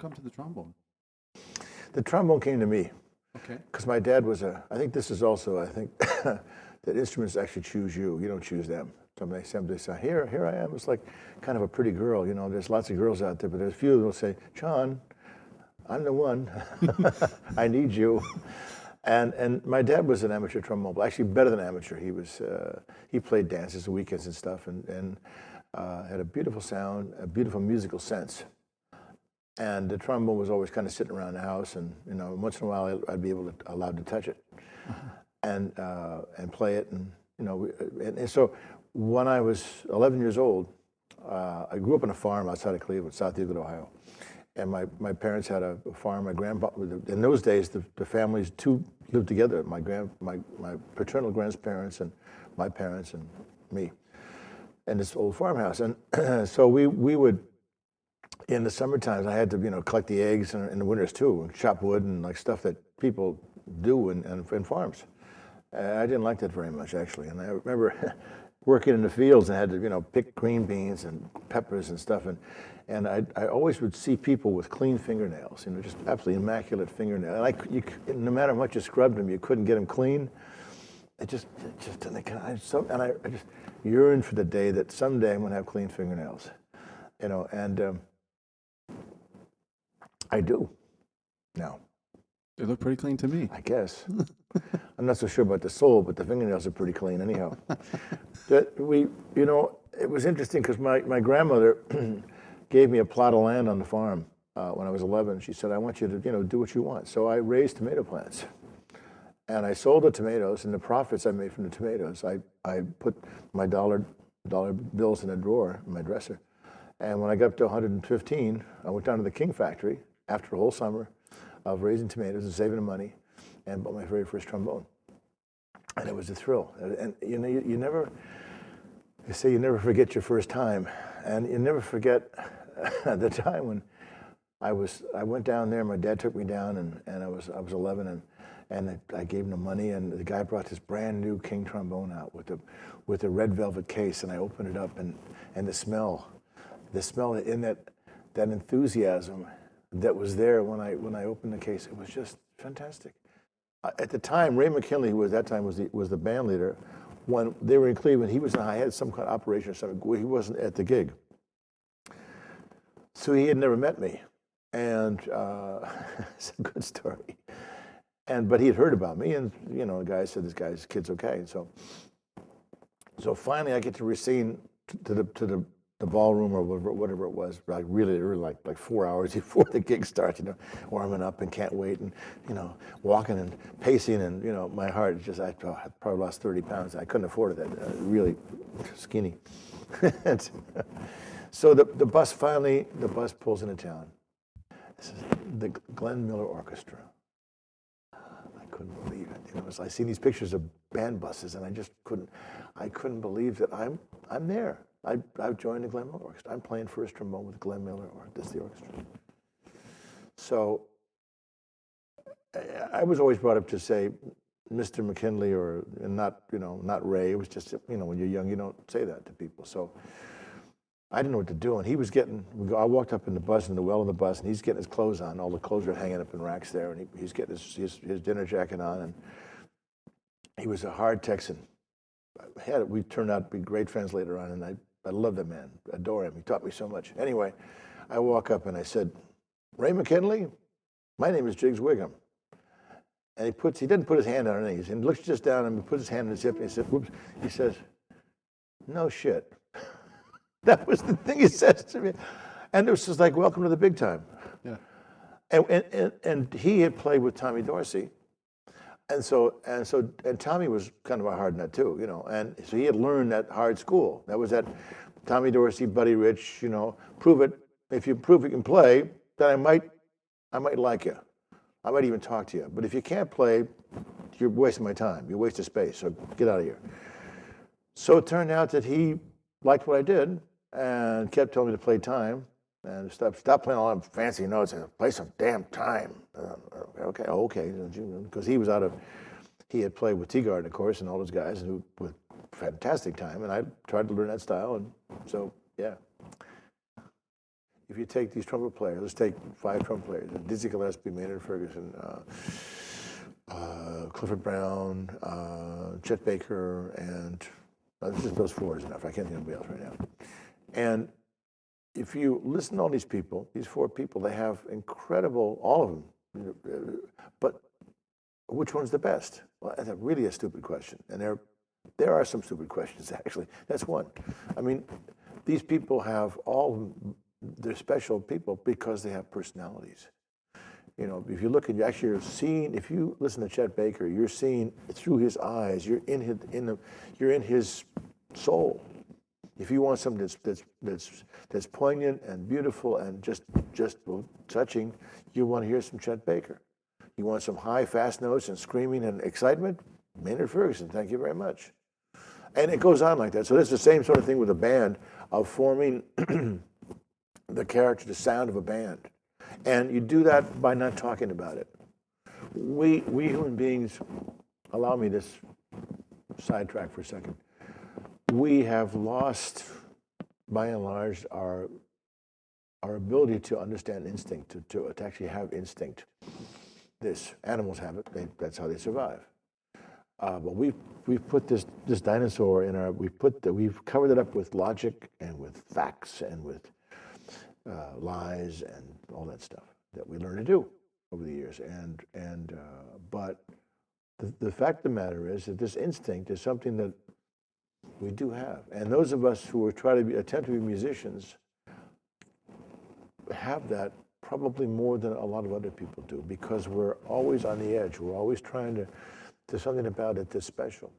come to the trombone? The trombone came to me Okay. because my dad was I think this is also, that instruments actually choose you. You don't choose them. Somebody say, here I am. It's like kind of a pretty girl. You know, there's lots of girls out there, but there's a few that will say, John, I'm the one. I need you. And my dad was an amateur trombone player, actually better than amateur. He played dances and weekends and stuff, and had a beautiful sound, a beautiful musical sense. And the trombone was always kind of sitting around the house, and once in a while I'd be allowed to touch it, and play it, and so when I was 11 years old, I grew up on a farm outside of Cleveland, South Euclid, Ohio. And my parents had a farm. My grandpa, in those days, the families two lived together. My paternal grandparents and my parents and me, in this old farmhouse. And so we would, in the summer times, I had to collect the eggs, and in the winters too, and chop wood and like stuff that people do in farms. I didn't like that very much, actually. And I remember working in the fields and had to pick green beans and peppers and stuff, and I always would see people with clean fingernails, just absolutely immaculate fingernails. And no matter how much you scrubbed them, you couldn't get them clean. I just I just yearned for the day that someday I'm going to have clean fingernails, and I do now. They look pretty clean to me. I guess. I'm not so sure about the soul, but the fingernails are pretty clean anyhow. It was interesting because my grandmother gave me a plot of land on the farm when I was 11. She said, I want you to, do what you want. So I raised tomato plants. And I sold the tomatoes, and the profits I made from the tomatoes, I put my dollar bills in a drawer in my dresser. And when I got up to 115, I went down to the King factory after a whole summer of raising tomatoes and saving the money, and bought my very first trombone. And it was a thrill. And they say you never forget your first time, and you never forget the time when I went down there. My dad took me down, and I was 11, and I gave him the money, and the guy brought this brand new King trombone out with a red velvet case, and I opened it up, and the smell in that enthusiasm that was there when I opened the case, it was just fantastic. At the time, Ray McKinley, who at that time was the band leader, when they were in Cleveland, I had some kind of operation or something where he wasn't at the gig. So he had never met me, and it's a good story. But he had heard about me, and the guy said, this kid's okay. And so finally I get to receive to the ballroom or whatever it was, like really early, like 4 hours before the gig starts, warming up and can't wait, and walking and pacing, and my heart just, I probably lost 30 pounds. I couldn't afford it, really skinny. So the bus pulls into town. This is the Glenn Miller Orchestra. I couldn't believe it. I seen these pictures of band buses, and I couldn't believe that I'm there. I've joined the Glenn Miller Orchestra. I'm playing first trombone with Glenn Miller, or this is the orchestra. So I was always brought up to say Mr. McKinley, and not Ray. It was just, when you're young, you don't say that to people. So I didn't know what to do, and he was I walked up in the bus, in the well of the bus, and he's getting his clothes on. All the clothes are hanging up in racks there, and he's getting his dinner jacket on, and he was a hard Texan. We turned out to be great friends later on, and I love that man, adore him. He taught me so much. Anyway, I walk up and I said, Ray McKinley, my name is Jiggs Whigham. And he didn't put his hand on his knees, and looks just down and he puts his hand in his hip, and he said, whoops. He says, no shit. That was the thing he says to me. And it was just like, welcome to the big time. Yeah. And he had played with Tommy Dorsey. And Tommy was kind of a hard nut too, and so he had learned that hard school. That was that Tommy Dorsey, Buddy Rich, prove it. If you prove you can play, then I might like you. I might even talk to you. But if you can't play, you're wasting my time. You're wasting space. So get out of here. So it turned out that he liked what I did and kept telling me to play time. And stop playing all them fancy notes and play some damn time. Okay, because he had played with Teagard, of course, and all those guys, and with fantastic time, and I tried to learn that style, and so yeah. if you take these trumpet players, let's take 5 trumpet players: Dizzy Gillespie, Maynard Ferguson, Clifford Brown, Chet Baker, and just those 4 is enough. I can't think of anybody else right now. And if you listen to all these people, these 4 people, they have incredible, all of them. But which one's the best? Well, that's really a stupid question. And there are some stupid questions, actually. That's one. I mean, these people have all, they're special people because they have personalities. You know, if you look at, actually you're seeing, if you listen to Chet Baker, you're seeing through his eyes, you're in his soul. If you want something that's poignant and beautiful and just touching, you want to hear some Chet Baker. You want some high, fast notes and screaming and excitement? Maynard Ferguson, thank you very much. And it goes on like that. So it's the same sort of thing with a band, of forming the character, the sound of a band. And you do that by not talking about it. We human beings, allow me this sidetrack for a second. We have lost, by and large, our ability to understand instinct, to actually have instinct. Animals have it. That's how they survive. But we've put this dinosaur in our. We've covered it up with logic and with facts and with lies and all that stuff that we learn to do over the years. But the fact of the matter is that this instinct is something that we do have, and those of us who are attempt to be musicians have that probably more than a lot of other people do, because we're always on the edge. We're always trying to. There's something about it that's special.